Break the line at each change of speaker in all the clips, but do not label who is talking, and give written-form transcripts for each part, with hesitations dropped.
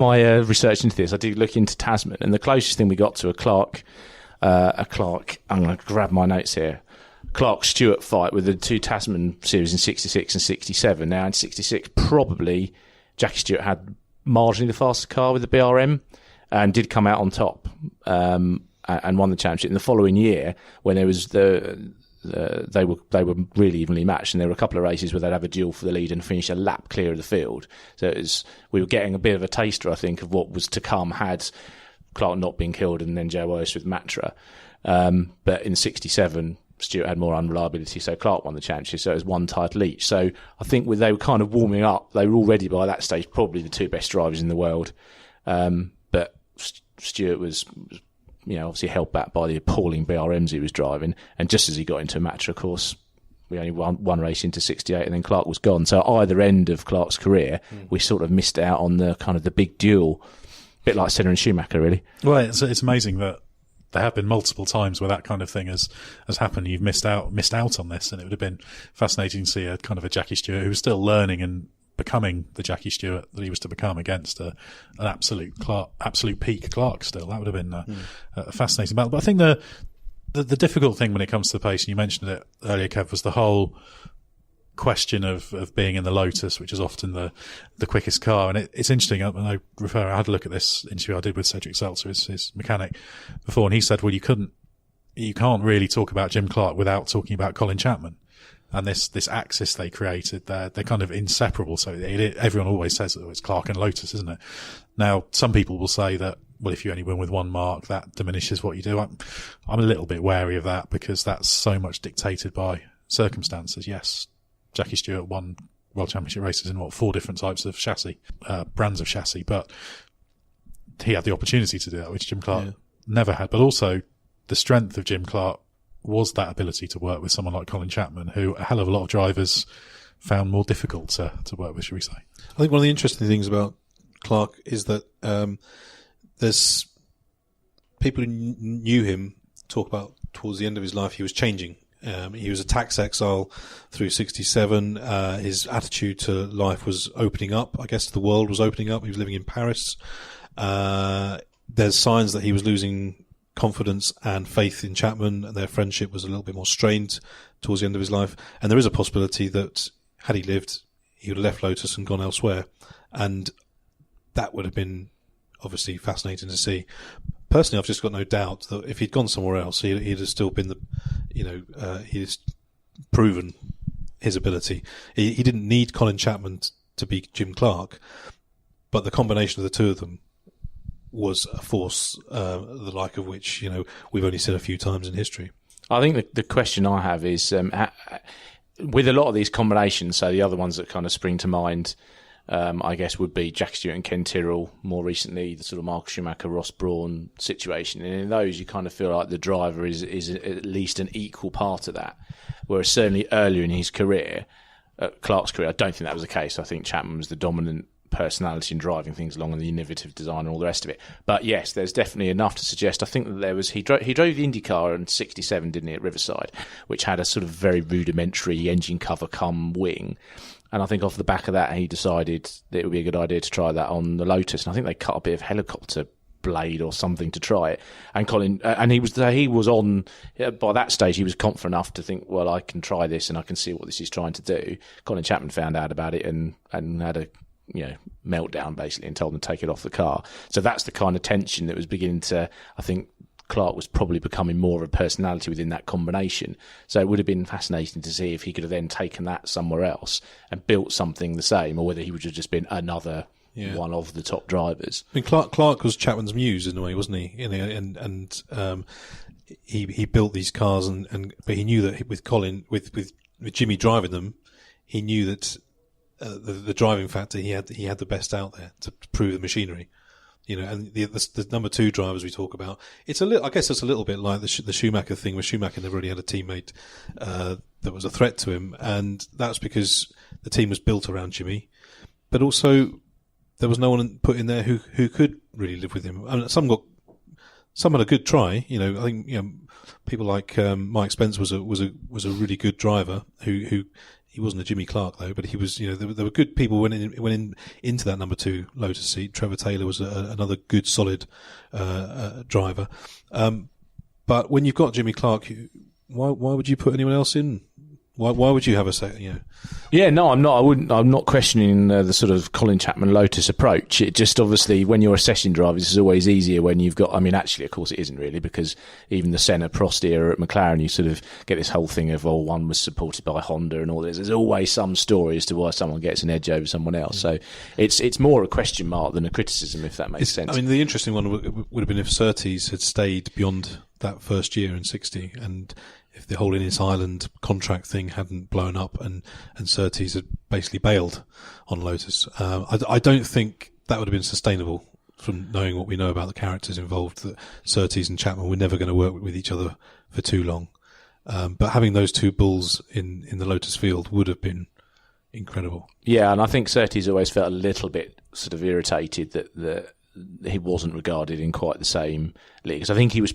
my research into this, I did look into Tasman, and the closest thing we got to a Clark, I'm going to grab my notes here, Clark-Stewart fight with the two Tasman series in 66 and 67. Now, in 66, probably Jackie Stewart had marginally the faster car with the BRM and did come out on top and won the championship. In the following year, when there was they were really evenly matched, and there were a couple of races where they'd have a duel for the lead and finish a lap clear of the field. So we were getting a bit of a taster, I think, of what was to come had Clark not been killed and then Joe Otis with Matra. But in 67, Stewart had more unreliability, so Clark won the championship, so it was one title each. So I think they were kind of warming up. They were already, by that stage, probably the two best drivers in the world. But Stewart was obviously held back by the appalling BRMs he was driving. And just as he got into Matra, of course, we only won one race into 68, and then Clark was gone. So at either end of Clark's career, we sort of missed out on the kind of the big duel. A bit like Senna and Schumacher, really.
Well, it's amazing that there have been multiple times where that kind of thing has happened. You've missed out on this, and it would have been fascinating to see a kind of a Jackie Stewart who was still learning and becoming the Jackie Stewart that he was to become against an absolute peak Clark still. That would have been a fascinating battle. But I think the difficult thing when it comes to the pace, and you mentioned it earlier, Kev, was the whole question of being in the Lotus, which is often the quickest car. And it's interesting. I had a look at this interview I did with Cedric Seltzer, his mechanic, before, and he said, well, you can't really talk about Jim Clark without talking about Colin Chapman. And this axis they created, they're kind of inseparable. So everyone always says it's Clark and Lotus, isn't it? Now, some people will say that, well, if you only win with one mark, that diminishes what you do. I'm a little bit wary of that, because that's so much dictated by circumstances. Yes, Jackie Stewart won World Championship races in 4 different types of chassis, brands of chassis, but he had the opportunity to do that, which Jim Clark never had. But also, the strength of Jim Clark was that ability to work with someone like Colin Chapman, who a hell of a lot of drivers found more difficult to work with, should we say.
I think one of the interesting things about Clark is that there's people who knew him talk about towards the end of his life he was changing. He was a tax exile through 67. His attitude to life was opening up. I guess the world was opening up. He was living in Paris. There's signs that he was losing confidence and faith in Chapman, and their friendship was a little bit more strained towards the end of his life. And there is a possibility that had he lived, he would have left Lotus and gone elsewhere. And that would have been obviously fascinating to see. Personally, I've just got no doubt that if he'd gone somewhere else, he'd have still been he'd proven his ability. He didn't need Colin Chapman to beat Jim Clark, but the combination of the two of them was a force, the like of which, we've only seen a few times in history.
I think the question I have is, with a lot of these combinations, so the other ones that kind of spring to mind, I guess, would be Jackie Stewart and Ken Tyrrell, more recently the sort of Mark Schumacher, Ross Brawn situation. And in those, you kind of feel like the driver is at least an equal part of that. Whereas certainly earlier in his career, Clark's career, I don't think that was the case. I think Chapman was the dominant personality in driving things along, and the innovative design and all the rest of it. But yes, there's definitely enough to suggest. I think that there was he drove the IndyCar in 67, didn't he, at Riverside, which had a sort of very rudimentary engine cover cum wing. And I think off the back of that, he decided that it would be a good idea to try that on the Lotus. And I think they cut a bit of helicopter blade or something to try it. And Colin, and he was on, by that stage, he was confident enough to think, well, I can try this and I can see what this is trying to do. Colin Chapman found out about it and had a meltdown basically and told them to take it off the car. So that's the kind of tension that was beginning to, I think Clark was probably becoming more of a personality within that combination. So it would have been fascinating to see if he could have then taken that somewhere else and built something the same, or whether he would have just been another one of the top drivers.
I mean, Clark was Chapman's muse in a way, wasn't he? And he built these cars, but he knew that with Colin, with Jimmy driving them, he knew that the driving factor, he had the best out there to prove the machinery. And the number 2 drivers we talk about, I guess it's a little bit like the Schumacher thing, where Schumacher never really had a teammate that was a threat to him, and that's because the team was built around Jimmy, but also there was no one put in there who could really live with him. I mean, some had a good try. I think people like Mike Spence was a really good driver who He wasn't a Jimmy Clark though, but he was. There were good people went into that number 2 Lotus seat. Trevor Taylor was another good, solid driver. But when you've got Jimmy Clark, why would you put anyone else in? Why would you have a second?
Yeah, no, I'm not. I'm not questioning the sort of Colin Chapman Lotus approach. It just obviously when you're assessing drivers, it's always easier when you've got. I mean, actually, of course, it isn't really because even the Senna Prost era at McLaren, you sort of get this whole thing of one was supported by Honda and all this. There's always some story as to why someone gets an edge over someone else. So it's more a question mark than a criticism, if that makes sense.
I mean, the interesting one would have been if Surtees had stayed beyond that first year in 60 and if the whole Innis Island contract thing hadn't blown up and Surtees had basically bailed on Lotus. I don't think that would have been sustainable from knowing what we know about the characters involved, that Surtees and Chapman were never going to work with each other for too long. But having those two bulls in the Lotus field would have been incredible.
Yeah, and I think Surtees always felt a little bit sort of irritated that he wasn't regarded in quite the same league. Because I think he was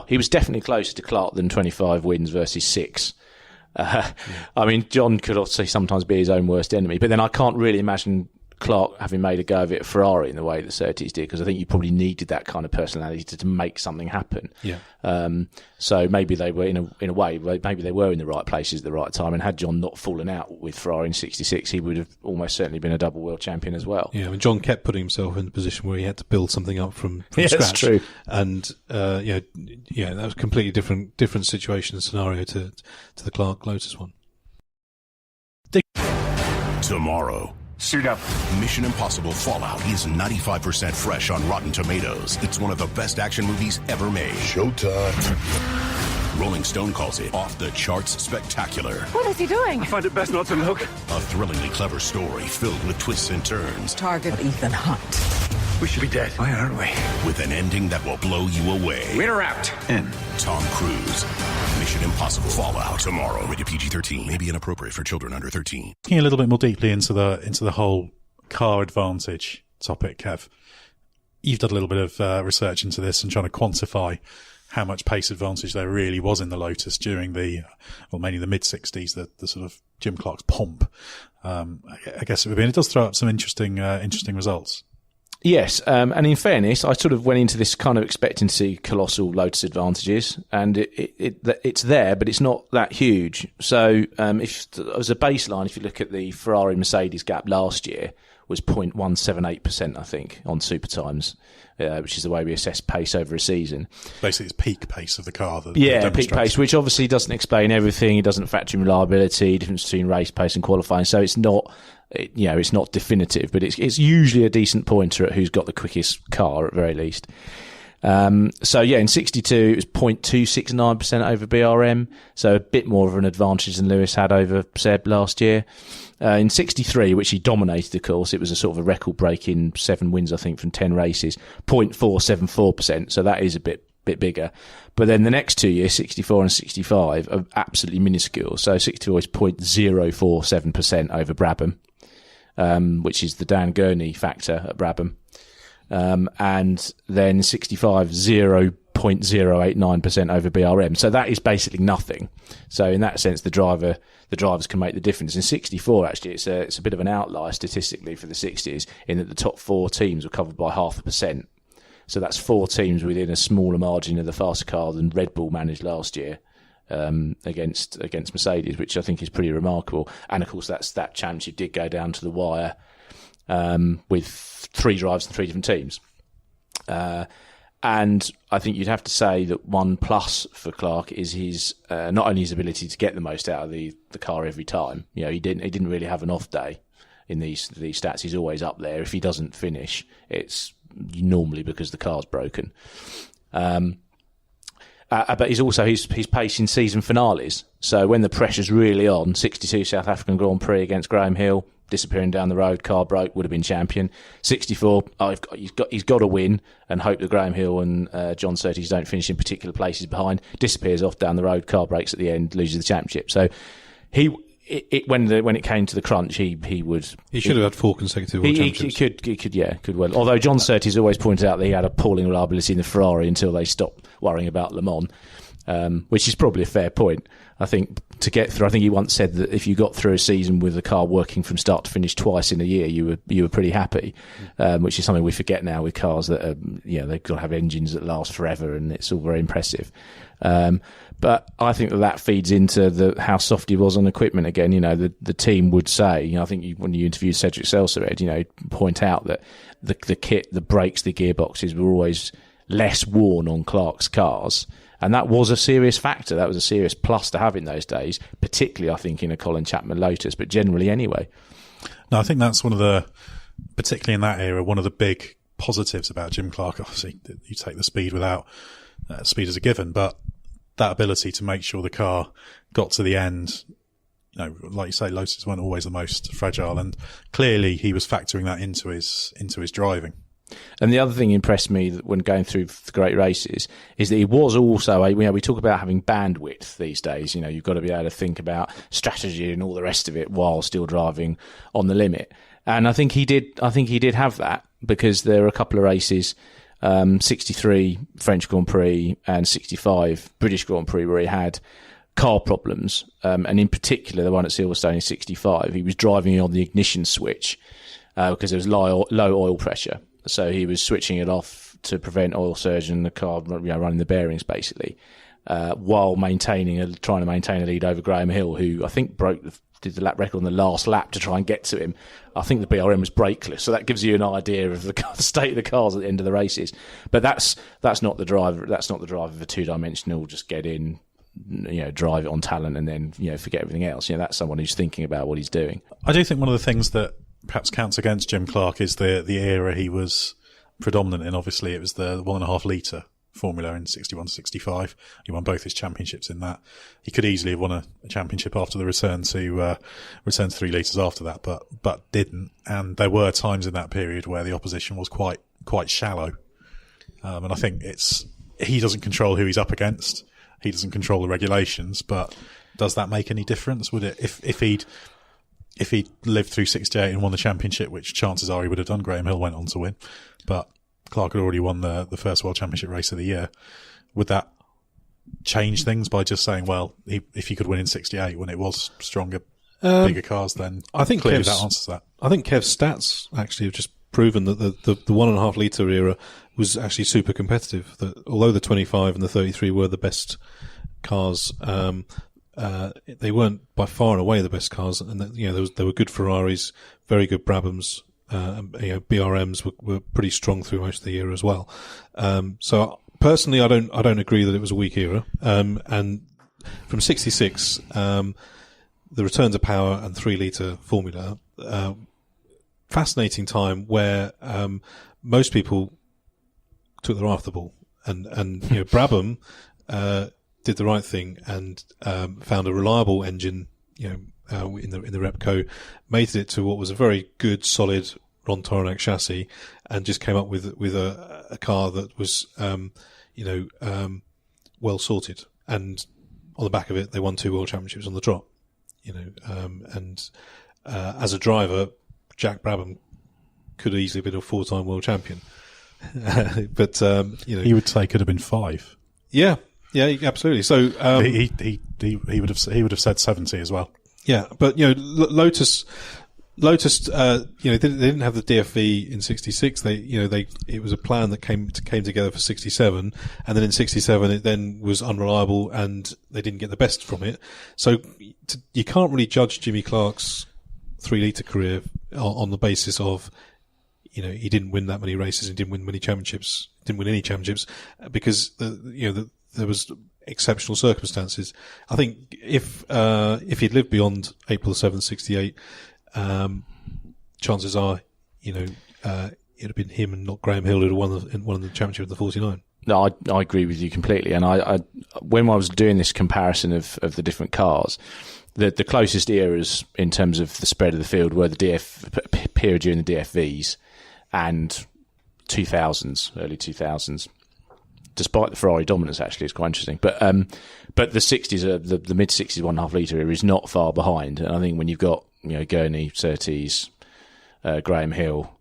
he was definitely closer to Clark than 25 wins versus 6. I mean, John could obviously sometimes be his own worst enemy, but then I can't really imagine Clark having made a go of it at Ferrari in the way that Surtees did, because I think you probably needed that kind of personality to make something happen.
Yeah.
So maybe they were in a way, maybe they were in the right places at the right time. And had John not fallen out with Ferrari in '66, he would have almost certainly been a double world champion as well.
Yeah, I mean, John kept putting himself in the position where he had to build something up from scratch.
That's true.
And that was a completely different situation and scenario to the Clark Lotus one.
Tomorrow.
Suit up.
Mission Impossible Fallout is 95% fresh on Rotten Tomatoes. It's one of the best action movies ever made.
Showtime.
Rolling Stone calls it off the charts spectacular.
What is he doing?
I find it best not to look.
A thrillingly clever story filled with twists and turns.
Target Ethan Hunt.
We should be dead. Why aren't we?
With an ending that will blow you away.
Winner out. In.
Tom Cruise. Mission Impossible Fallout. Tomorrow. Rated PG-13. May be inappropriate for children under 13.
Looking a little bit more deeply into the whole car advantage topic, Kev. You've done a little bit of research into this and trying to quantify how much pace advantage there really was in the Lotus during mainly the mid-60s, the sort of Jim Clark's pomp. I guess it would be, and it does throw up some interesting results.
Yes, and in fairness, I sort of went into this kind of expecting to see colossal Lotus advantages, and it's there, but it's not that huge. So, if as a baseline, if you look at the Ferrari-Mercedes gap last year, was 0.178%, I think, on super times, which is the way we assess pace over a season.
Basically, it's peak pace of the car.
Peak pace, which obviously doesn't explain everything. It doesn't factor in reliability, difference between race pace and qualifying. So it's not, it's not definitive, but it's usually a decent pointer at who's got the quickest car at very least. In 62 it was 0.269% over BRM, so a bit more of an advantage than Lewis had over Seb last year. In 63, which he dominated, of course, it was a sort of a record-breaking 7 wins, I think, from 10 races, 0.474%, so that is a bit bigger. But then the next 2 years, 64 and 65, are absolutely minuscule. So 64 is 0.047% over Brabham, which is the Dan Gurney factor at Brabham. And then 65, 0.089% over BRM. So that is basically nothing. So in that sense, the drivers can make the difference. In 64, actually, it's a bit of an outlier statistically for the 60s in that the top 4 teams were covered by 0.5%. So that's 4 teams within a smaller margin of the faster car than Red Bull managed last year against Mercedes, which I think is pretty remarkable. And of course, that championship did go down to the wire with 3 drivers and 3 different teams. And I think you'd have to say that one plus for Clark is his not only his ability to get the most out of the car every time. He didn't really have an off day in these stats. He's always up there. If he doesn't finish, it's normally because the car's broken. But he's also his pace in season finales. So when the pressure's really on, 62 South African Grand Prix against Graham Hill, disappearing down the road, car broke, would have been champion. 64, he's got to win and hope that Graham Hill and John Surtees don't finish in particular places behind. Disappears off down the road, car breaks at the end, loses the championship. So when it came to the crunch, he should
have had 4 consecutive world championships.
He could well. Although John Surtees always pointed out that he had appalling reliability in the Ferrari until they stopped worrying about Le Mans. which is probably a fair point. I think to get through, I think he once said that if you got through a season with the car working from start to finish twice in a year, you were pretty happy, which is something we forget now with cars that are, they've got to have engines that last forever, and it's all very impressive. But I think that feeds into how soft he was on equipment again. The team would say, I think when you interviewed Cedric Selcered, point out that the kit, the brakes, the gearboxes were always less worn on Clark's cars. And that was a serious factor. That was a serious plus to have in those days, particularly, I think, in a Colin Chapman Lotus, but generally anyway.
No, I think that's particularly in that era, one of the big positives about Jim Clark. Obviously, you take the speed without speed as a given, but that ability to make sure the car got to the end, like you say, Lotus weren't always the most fragile, and clearly he was factoring that into his driving.
And the other thing impressed me when going through the great races is that he was also, we talk about having bandwidth these days. You've got to be able to think about strategy and all the rest of it while still driving on the limit. And I think he did have that, because there are a couple of races, 63 French Grand Prix and 65 British Grand Prix, where he had car problems. And in particular, the one at Silverstone in 65, he was driving on the ignition switch because there was low oil pressure. So he was switching it off to prevent oil surge in the car, running the bearings basically, while trying to maintain a lead over Graham Hill, who I think did the lap record on the last lap to try and get to him. I think the BRM was brakeless, so that gives you an idea of the state of the cars at the end of the races. But that's not the driver. That's not the driver of a two-dimensional. Just get in, drive it on talent, and then forget everything else. That's someone who's thinking about what he's doing.
I do think one of the things that perhaps counts against Jim Clark is the era he was predominant in. Obviously, it was the 1.5 litre formula in 61 to 65. He won both his championships in that. He could easily have won a championship after the return to 3 litres after that, but didn't. And there were times in that period where the opposition was quite shallow. And I think he doesn't control who he's up against. He doesn't control the regulations, but does that make any difference? Would it, if he'd lived through 68 and won the championship, which chances are he would have done, Graham Hill went on to win, but Clark had already won the first World Championship race of the year. Would that change things by just saying, well, if he could win in 68 when it was stronger, bigger cars, then I think clearly that answers that.
I think Kev's stats actually have just proven that the 1.5 litre era was actually super competitive. That although the 25 and the 33 were the best cars, they weren't by far and away the best cars, and there were good Ferraris, very good Brabhams, BRMs were pretty strong through most of the year as well. So personally, I don't agree that it was a weak era. And from 66, the return to power and 3 litre formula, fascinating time where most people took their eye off the ball, and Brabham did the right thing and found a reliable engine, in the Repco, mated it to what was a very good, solid Ron Toronac chassis, and just came up with a car that was, well sorted. And on the back of it, they won 2 world championships on the trot. And as a driver, Jack Brabham could have easily been a 4-time world champion. But
he would say could have been 5.
Yeah, absolutely. So
he would have said 70 as well.
Yeah, but Lotus, they didn't have the DFV in 66. It was a plan that came together for 67, and then in 67 it then was unreliable, and they didn't get the best from it. So you can't really judge Jimmy Clark's 3 litre career on the basis of, he didn't win that many races and didn't win any championships, because there was exceptional circumstances. I think if he'd lived beyond April 7th, 68, chances are, it'd have been him and not Graham Hill who'd have won the championship of the 49.
No, I agree with you completely. And I when I was doing this comparison of the different cars, the closest eras in terms of the spread of the field were the period during the DFVs and 2000s, early 2000s. Despite the Ferrari dominance, actually, it's quite interesting. But the 60s, the mid 60s 1.5 litre era is not far behind. And I think when you've got Gurney, Surtees, Graham Hill,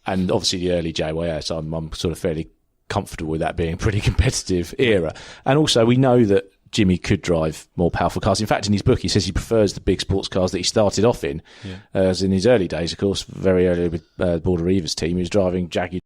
and obviously the early JYS, I'm sort of fairly comfortable with that being a pretty competitive era. And also, we know that Jimmy could drive more powerful cars. In fact, in his book, he says he prefers the big sports cars that he started off in. As in his early days, of course, very early with Border Reivers' team, he was driving Jaguar